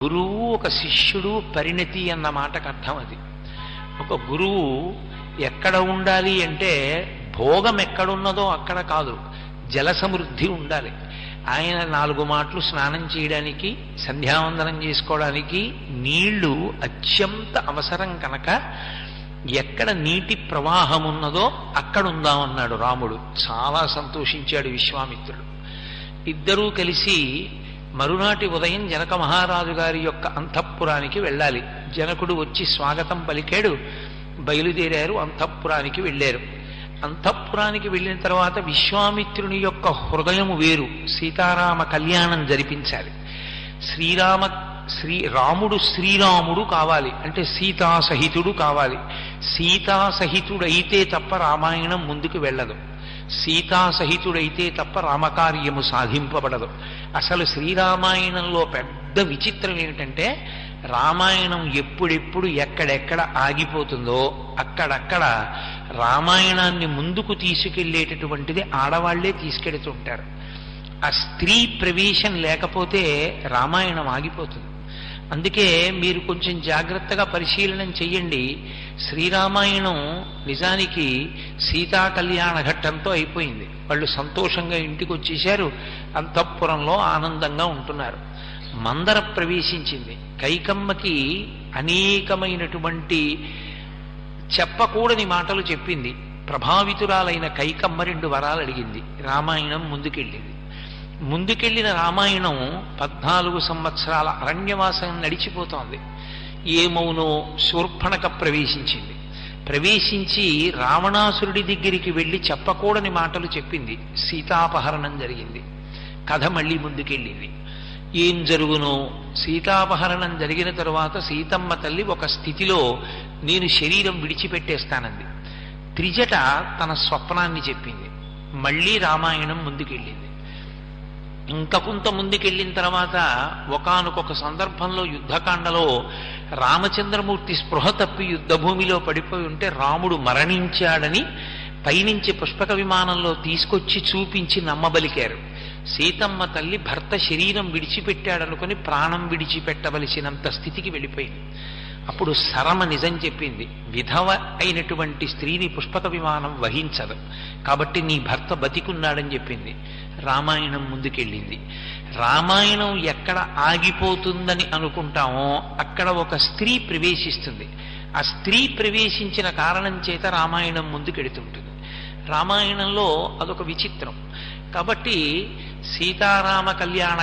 గురువు ఒక శిష్యుడు పరిణతి అన్న మాటకు అర్థం అది. ఒక గురువు ఎక్కడ ఉండాలి అంటే భోగం ఎక్కడున్నదో అక్కడ కాదు, జల సమృద్ధి ఉండాలి. ఆయన 4 మాటలు స్నానం చేయడానికి, సంధ్యావందనం చేసుకోవడానికి నీళ్లు అత్యంత అవసరం కనుక ఎక్కడ నీటి ప్రవాహం ఉన్నదో అక్కడ ఉందామన్నాడు రాముడు. చాలా సంతోషించాడు విశ్వామిత్రుడు. ఇద్దరూ కలిసి మరునాటి ఉదయం జనక మహారాజు గారి యొక్క అంతఃపురానికి వెళ్ళాలి. జనకుడు వచ్చి స్వాగతం పలికాడు. బయలుదేరారు, అంతఃపురానికి వెళ్ళారు. అంతఃపురానికి వెళ్ళిన తర్వాత విశ్వామిత్రుని యొక్క హృదయము వేరు. సీతారామ కళ్యాణం జరిపించాలి. రాముడు శ్రీరాముడు కావాలి అంటే సీతాసహితుడు కావాలి. సీతాసహితుడైతే తప్ప రామాయణం ముందుకు వెళ్ళదు. సీతాసహితుడైతే తప్ప రామకార్యము సాధింపబడదు. అసలు శ్రీరామాయణంలో పెద్ద విచిత్రం ఏమిటంటే రామాయణం ఎప్పుడెప్పుడు ఎక్కడెక్కడ ఆగిపోతుందో అక్కడక్కడ రామాయణాన్ని ముందుకు తీసుకెళ్లేటటువంటిది ఆడవాళ్లే తీసుకెడుతుంటారు. ఆ స్త్రీ ప్రవేశం లేకపోతే రామాయణం ఆగిపోతుంది. అందుకే మీరు కొంచెం జాగ్రత్తగా పరిశీలనం చెయ్యండి. శ్రీరామాయణం నిజానికి సీతా కళ్యాణ ఘట్టంతో అయిపోయింది. వాళ్ళు సంతోషంగా ఇంటికి వచ్చేశారు, అంతఃపురంలో ఆనందంగా ఉంటున్నారు. మందర ప్రవేశించింది. కైకమ్మకి అనేకమైనటువంటి చెప్పకూడని మాటలు చెప్పింది. ప్రభావితురాలైన కైకమ్మ 2 వరాలు అడిగింది. రామాయణం ముందుకెళ్ళింది. ముందుకెళ్లిన రామాయణం 14 సంవత్సరాల అరణ్యవాసం నడిచిపోతోంది. ఏమౌనో శూర్పణఖ ప్రవేశించింది. ప్రవేశించి రావణాసురుడి దగ్గరికి వెళ్ళి చెప్పకూడని మాటలు చెప్పింది. సీతాపహరణం జరిగింది. కథ మళ్ళీ ముందుకెళ్ళింది. ఏం జరుగునో, సీతాపహరణం జరిగిన తరువాత సీతమ్మ తల్లి ఒక స్థితిలో నేను శరీరం విడిచిపెట్టేస్తానంది. త్రిజట తన స్వప్నాన్ని చెప్పింది. మళ్ళీ రామాయణం ముందుకెళ్ళింది. ఇంకా కొంత ముందుకెళ్ళిన తర్వాత ఒకానొక సందర్భంలో యుద్ధకాండలో రామచంద్రమూర్తి స్పృహ తప్పి యుద్ధభూమిలో పడిపోయి ఉంటే రాముడు మరణించాడని పైనుంచి పుష్పక విమానంలో తీసుకొచ్చి చూపించి నమ్మబలికారు. సీతమ్మ తల్లి భర్త శరీరం విడిచిపెట్టాడనుకుని ప్రాణం విడిచిపెట్టవలసినంత స్థితికి వెళ్ళిపోయింది. అప్పుడు సరమ నిజం చెప్పింది. విధవ అయినటువంటి స్త్రీని పుష్పక విమానం వహించదు, కాబట్టి నీ భర్త బతికున్నాడని చెప్పింది. రామాయణం ముందుకెళ్ళింది. రామాయణం ఎక్కడ ఆగిపోతుందని అనుకుంటామో అక్కడ ఒక స్త్రీ ప్రవేశిస్తుంది. ఆ స్త్రీ ప్రవేశించిన కారణం చేత రామాయణం ముందుకెడుతుంటుంది. రామాయణంలో అదొక విచిత్రం. కాబట్టి సీతారామ కళ్యాణ